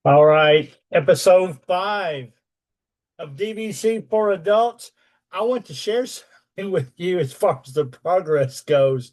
All right, episode 5 of DVC for adults. I want to share something with you as far as the progress goes.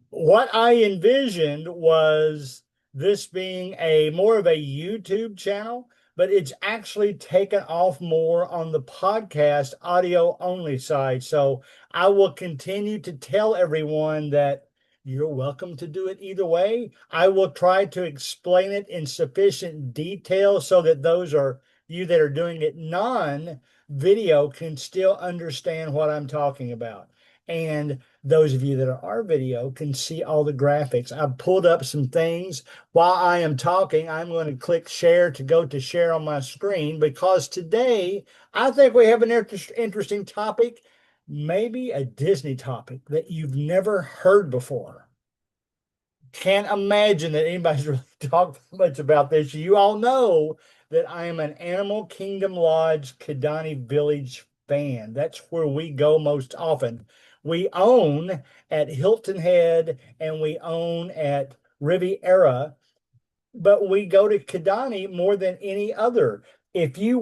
What I envisioned was this being a more of a YouTube channel, but it's actually taken off more on the podcast audio only side. So I will continue to tell everyone that you're welcome to do it either way. I will try to explain it in sufficient detail so that those are you that are doing it non-video can still understand what I'm talking about. And those of you that are video can see all the graphics. I've pulled up some things. While I am talking, I'm going to click share to go to share on my screen because today I think we have an interesting topic, maybe a Disney topic that you've never heard before. Can't imagine that anybody's really talked much about this. You all know that I am an Animal Kingdom Lodge Kidani Village fan. That's where we go most often. We own at Hilton Head and we own at Riviera, but we go to Kidani more than any other. If you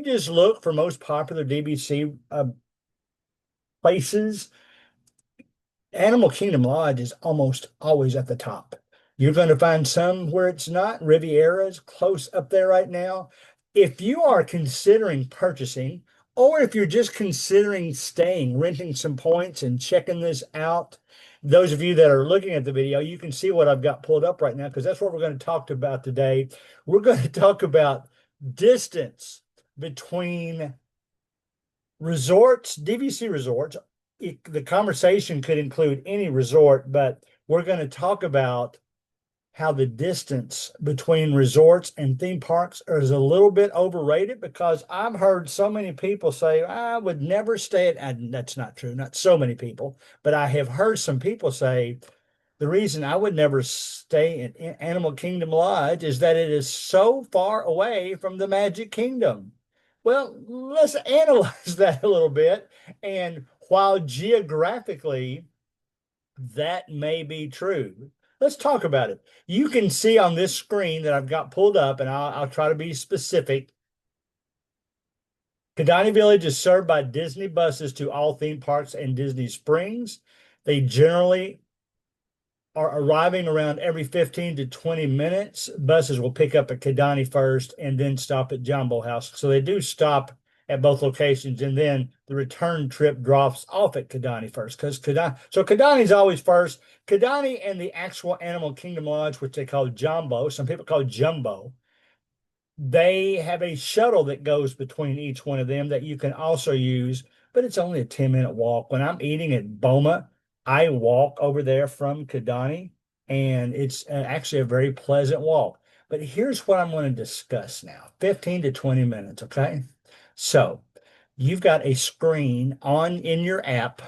just look for most popular DVC places, Animal Kingdom Lodge is almost always at the top. You're going to find some where it's not. Riviera is close up there right now. If you are considering purchasing, or if you're just considering staying, renting some points and checking this out, those of you that are looking at the video, you can see what I've got pulled up right now because that's what we're going to talk about today. We're going to talk about distance between resorts, DVC resorts. The conversation could include any resort, but we're going to talk about how the distance between resorts and theme parks is a little bit overrated because I've heard so many people say, I would never stay at, and that's not true, not so many people, but I have heard some people say, the reason I would never stay in Animal Kingdom Lodge is that it is so far away from the Magic Kingdom. Well, let's analyze that a little bit. And while geographically that may be true, let's talk about it. You can see on this screen that I've got pulled up, and I'll try to be specific. Kidani Village is served by Disney buses to all theme parks and Disney Springs. They generally are arriving around every 15 to 20 minutes. Buses will pick up at Kidani first and then stop at Jumbo House. So they do stop at both locations, and then the return trip drops off at Kidani first because Kidani is always first. Kidani and the actual Animal Kingdom Lodge, which they call Jumbo, some people call Jumbo, they have a shuttle that goes between each one of them that you can also use, but it's only a 10-minute walk. When I'm eating at Boma, I walk over there from Kidani, and it's actually a very pleasant walk. But here's what I'm going to discuss now, 15 to 20 minutes, okay? So you've got a screen on in your app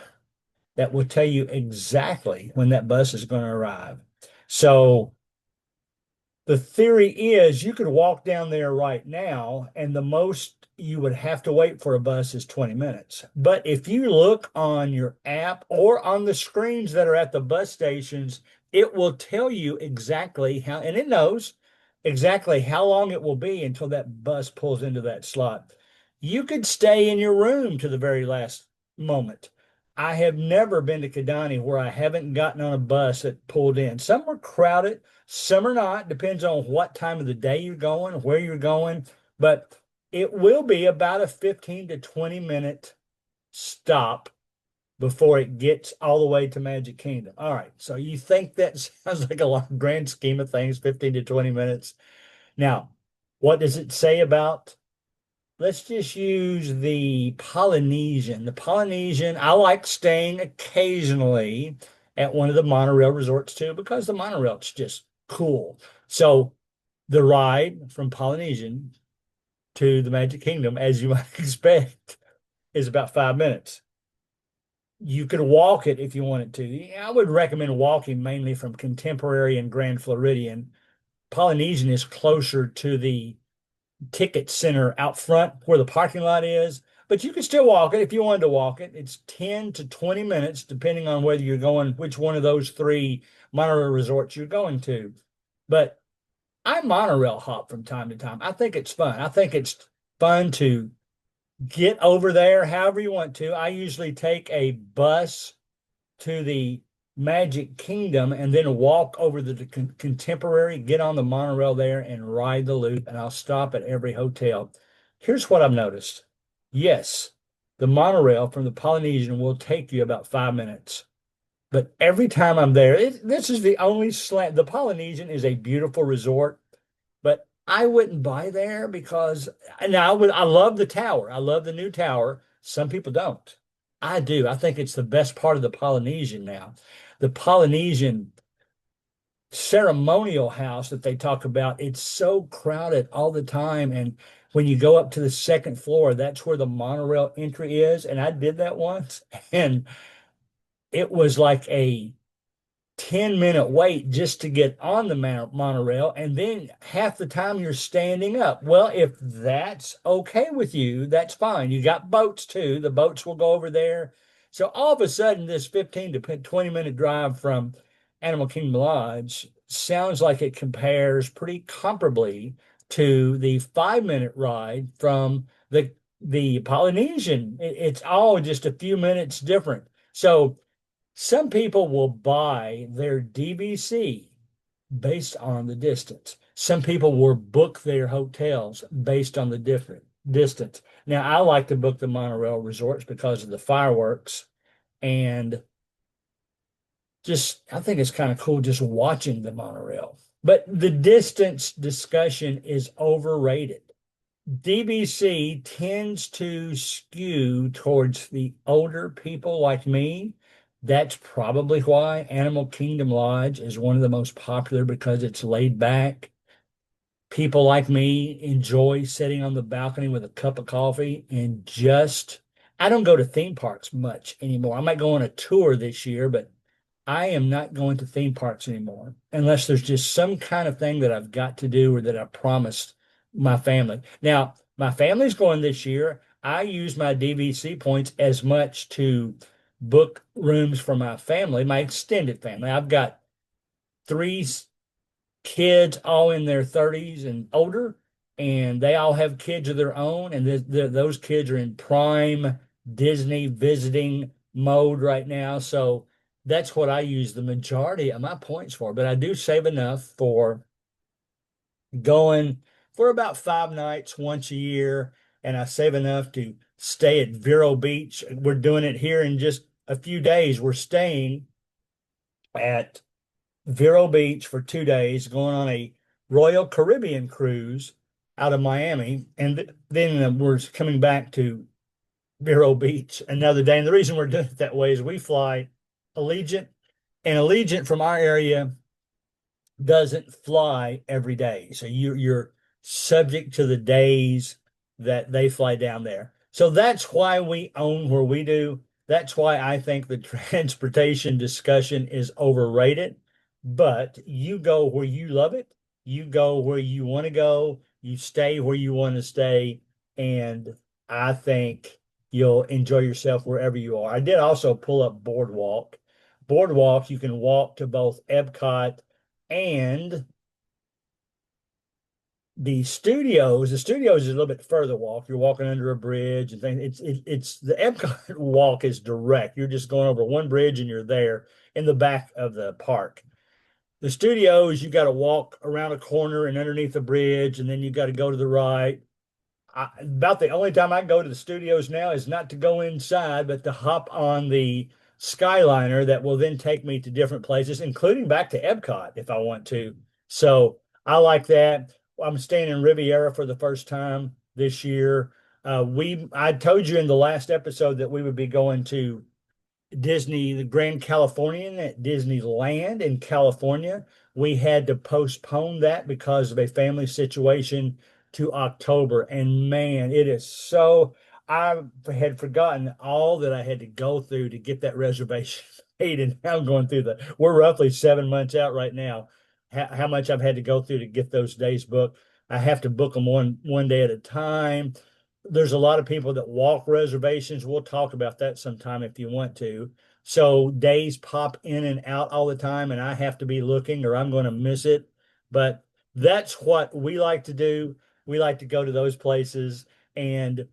that will tell you exactly when that bus is going to arrive. So the theory is you could walk down there right now, and the most you would have to wait for a bus is 20 minutes. But if you look on your app or on the screens that are at the bus stations, it will tell you exactly how, and it knows exactly how long it will be until that bus pulls into that slot. You could stay in your room to the very last moment. I have never been to Kidani where I haven't gotten on a bus that pulled in. Some are crowded, some are not. Depends on what time of the day you're going, where you're going. But it will be about a 15 to 20-minute stop before it gets all the way to Magic Kingdom. All right. So you think that sounds like a long grand scheme of things, 15 to 20 minutes. Now, what does it say about? Let's just use the Polynesian. The Polynesian, I like staying occasionally at one of the monorail resorts too, because the monorail is just cool. So the ride from Polynesian to the Magic Kingdom, as you might expect, is about 5 minutes. You could walk it if you wanted to. I would recommend walking mainly from Contemporary and Grand Floridian. Polynesian is closer to the ticket center out front where the parking lot is, but you can still walk it if you wanted to walk it. It's 10 to 20 minutes, depending on whether you're going, which one of those three monorail resorts you're going to. But I monorail hop from time to time. I think it's fun. I think it's fun to get over there however you want to. I usually take a bus to the Magic Kingdom and then walk over the Contemporary, get on the monorail there and ride the loop, and I'll stop at every hotel. Here's what I've noticed. Yes, the monorail from the Polynesian will take you about 5 minutes. But every time I'm there, this is the only slant. The Polynesian is a beautiful resort, but I wouldn't buy there because now I love the tower. I love the new tower. Some people don't. I do. I think it's the best part of the Polynesian now. The Polynesian ceremonial house that they talk about, it's so crowded all the time. And when you go up to the second floor, that's where the monorail entry is. And I did that once, and it was like a 10-minute wait just to get on the monorail, and then half the time you're standing up. Well, if that's okay with you, that's fine. You got boats too. The boats will go over there. So all of a sudden, this 15 to 20-minute drive from Animal Kingdom Lodge sounds like it compares pretty comparably to the 5-minute ride from the Polynesian. It's all just a few minutes different. So some people will buy their DVC based on the distance. Some people will book their hotels based on the different distance. Now, I like to book the monorail resorts because of the fireworks, and just I think it's kind of cool just watching the monorail. But the distance discussion is overrated. DVC tends to skew towards the older people like me. That's probably why Animal Kingdom Lodge is one of the most popular because it's laid back. People like me enjoy sitting on the balcony with a cup of coffee and just, I don't go to theme parks much anymore. I might go on a tour this year, but I am not going to theme parks anymore unless there's just some kind of thing that I've got to do or that I promised my family. Now, my family's going this year. I use my DVC points as much to book rooms for my family, my extended family. I've got three kids, all in their 30s and older, and they all have kids of their own. And those kids are in prime Disney visiting mode right now. So that's what I use the majority of my points for. But I do save enough for going for about 5 nights once a year, and I save enough to stay at Vero Beach. We're doing it here in just a few days. We're staying at Vero Beach for 2 days, going on a Royal Caribbean cruise out of Miami, and then we're coming back to Vero Beach another day. And the reason we're doing it that way is we fly Allegiant, and Allegiant from our area doesn't fly every day. So you're subject to the days that they fly down there. So that's why we own where we do. That's why I think the transportation discussion is overrated. But you go where you love it. You go where you want to go. You stay where you want to stay. And I think you'll enjoy yourself wherever you are. I did also pull up Boardwalk. Boardwalk, you can walk to both Epcot and the studios. The studios is a little bit further walk. You're walking under a bridge and things. It's the Epcot walk is direct. You're just going over one bridge and you're there in the back of the park. The studios, you got to walk around a corner and underneath the bridge, and then you got to go to the right. About the only time I go to the studios now is not to go inside, but to hop on the Skyliner that will then take me to different places, including back to Epcot if I want to. So I like that. I'm staying in Riviera for the first time this year. I told you in the last episode that we would be going to Disney, the Grand Californian at Disneyland in California. We had to postpone that because of a family situation to October. And man, it is so, I had forgotten all that I had to go through to get that reservation made. And now I'm going through we're roughly 7 months out right now. How much I've had to go through to get those days booked. I have to book them one day at a time. There's a lot of people that walk reservations. We'll talk about that sometime if you want to. So days pop in and out all the time, and I have to be looking or I'm going to miss it. But That's what we like to do. We like to go to those places. And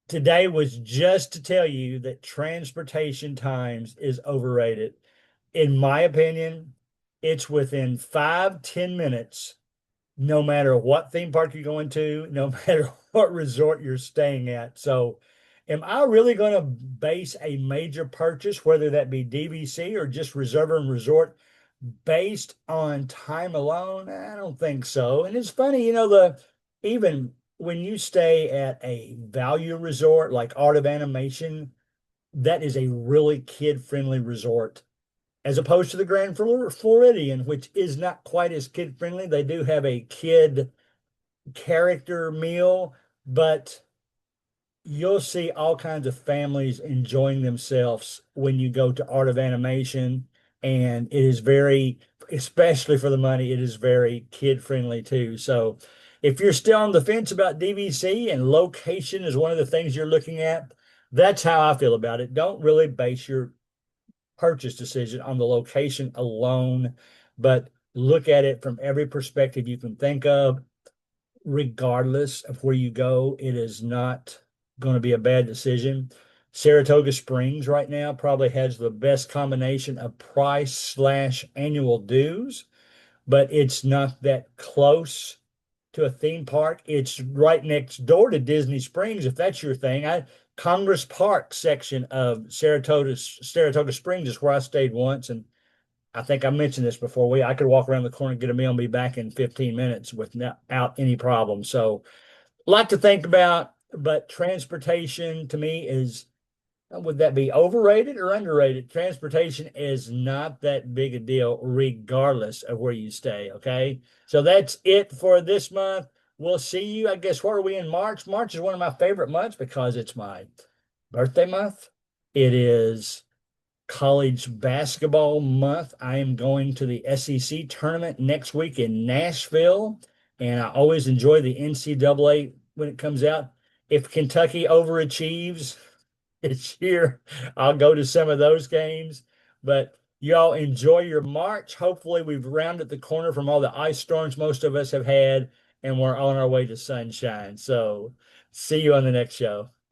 today was just to tell you that transportation times is overrated. In my opinion, it's within 5, 10 minutes, no matter what theme park you're going to, no matter what resort you're staying at. So, am I really going to base a major purchase, whether that be DVC or just reserve and resort, based on time alone? I don't think so. And it's funny, the even when you stay at a value resort like Art of Animation, that is a really kid-friendly resort as opposed to the Floridian, which is not quite as kid-friendly. They do have a kid character meal, but you'll see all kinds of families enjoying themselves when you go to Art of Animation. And it is very, especially for the money, it is very kid friendly too. So if you're still on the fence about DVC and location is one of the things you're looking at, that's how I feel about it. Don't really base your purchase decision on the location alone, but look at it from every perspective you can think of. Regardless of where you go, it is not going to be a bad decision. Saratoga Springs right now probably has the best combination of price slash annual dues, but it's not that close to a theme park. It's right next door to Disney Springs, if that's your thing. Congress Park section of Saratoga Springs is where I stayed once, and I think I mentioned this before. I could walk around the corner, get a meal, and be back in 15 minutes without any problem. So, a lot to think about, but transportation to me is, would that be overrated or underrated? Transportation is not that big a deal, regardless of where you stay. Okay. So that's it for this month. We'll see you. I guess, what are we in March? March is one of my favorite months because it's my birthday month. It is college basketball month. I am going to the SEC tournament next week in Nashville, and I always enjoy the NCAA when it comes out. If Kentucky overachieves this year, I'll go to some of those games. But y'all enjoy your March. Hopefully, we've rounded the corner from all the ice storms most of us have had, and we're on our way to sunshine. So, see you on the next show.